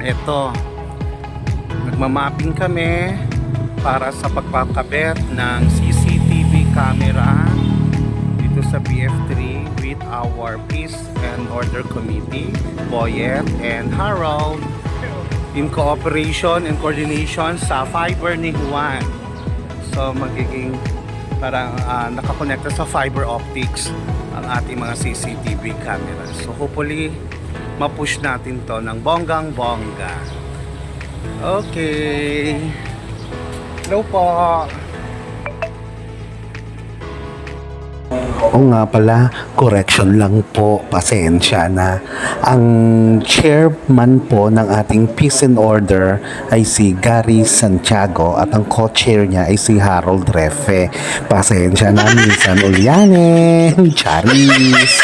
eto, nagmamapping kami para sa pagpapakabit ng CCTV camera dito sa BF3 with our Peace and Order Committee, Boyet and Harold, in cooperation and coordination sa fiber ni Juan. So magiging parang nakakonekta sa fiber optics ang ating mga CCTV cameras. So hopefully mapush natin to ng bonggang bongga. Okay, hello po. O nga pala, correction lang po, pasensya na. Ang chairman po ng ating Peace and Order ay si Gary Santiago at ang co-chair niya ay si Harold Refe. Pasensya na, minsan ulyanin. Charis!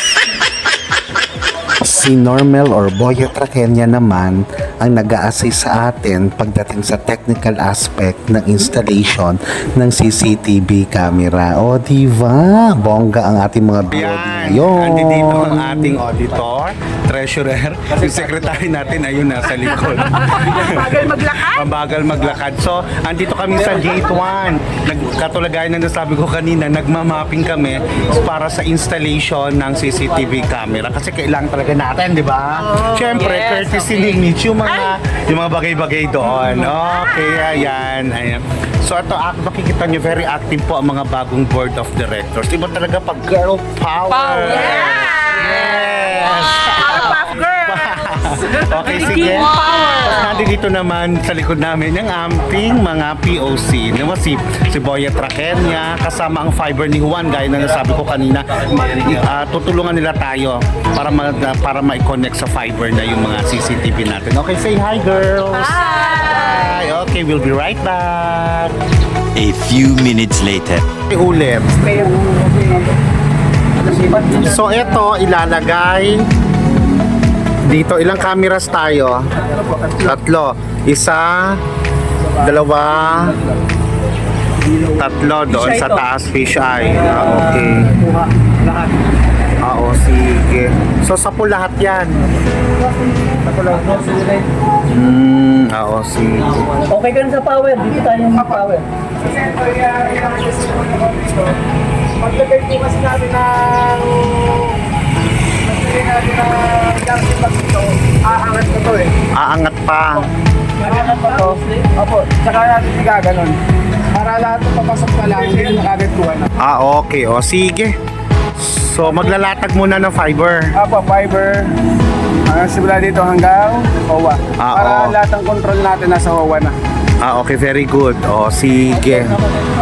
Si Normel or Boyet Rakenya naman ang nag-a-assist sa atin pagdating sa technical aspect ng installation ng CCTV camera. O diba? Bongga ang ating mga BOD ngayon. Andito ang ating auditor, treasurer, yung secretary natin ayun nasa likod. Mabagal maglakad? Mabagal maglakad. So, andito kami sa gate 1. Katulagayan na nasabi ko kanina, nagmamapping kami para sa installation ng CCTV camera. Kasi kailangan talaga natin, di ba? Siyempre, yes, courtesy lineage yung mga bagay-bagay doon. Okay, ayan. So ito, makikita nyo, very active po ang mga bagong board of directors. Iba talaga pag girl power. Yes! Powerpuff Girls! Okay, sige. Tapos nandito naman sa likod namin yung amping mga POC. Naman si Boyet Rakenya, kasama ang fiber ni Juan, gaya na nasabi ko kanina. Tutulungan nila tayo para ma-connect sa fiber na yung mga CCTV natin. Okay, say hi girls! Hi! Okay, we'll be right back. A few minutes later. Ulit. So ito, ilalagay dito. Ilang cameras tayo? Tatlo. Isa, dalawa, tatlo doon sa taas, fish eye. Okay. Oo, sige. So, sapo lahat yan. Oo, sige. Okay ka na sa power, dito tayo yung power. Maglagay po kasi natin ng jumping box ito, aangat ko to eh. Aangat pa. Aangat pa to. Opo, tsaka natin gaganon. Para lahat ng papasok na lang, hindi na kagad kuha na. Okay. O, sige. So, maglalatag muna ng fiber. Opo, fiber. Simula dito hanggang HOA. Para oo. lahat ng control natin nasa HOA na. Okay, very good. O, sige.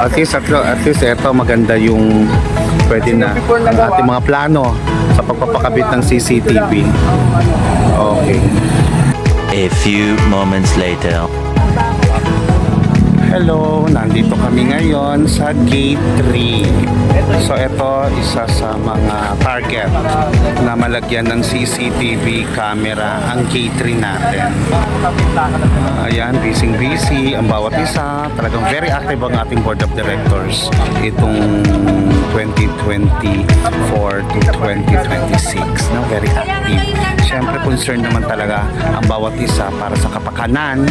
At least ito maganda yung pwede na ang ating mga plano sa pagpapakabit ng CCTV. Okay. A few moments later. Hello, nandito kami ngayon sa Gate 3. So ito, isa sa mga target na malagyan ng CCTV camera ang Gate 3 natin. Ayan, busy ang bawat isa. Talagang very active ang ating board of directors itong 2024 to 2026. No? Very active. Siyempre, concerned naman talaga ang bawat isa para sa kapakanan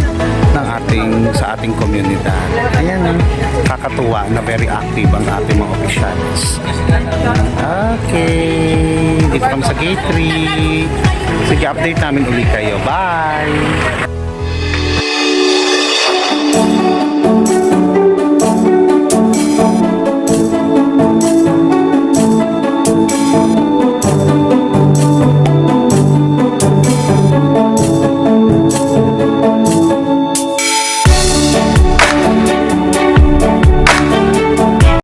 ng sa ating komunidad. Ayan, kakatuwa na very active ang ating mga opisyalis. Okay, dito kami sa Gate 3. Sige, update namin ulit kayo. Bye!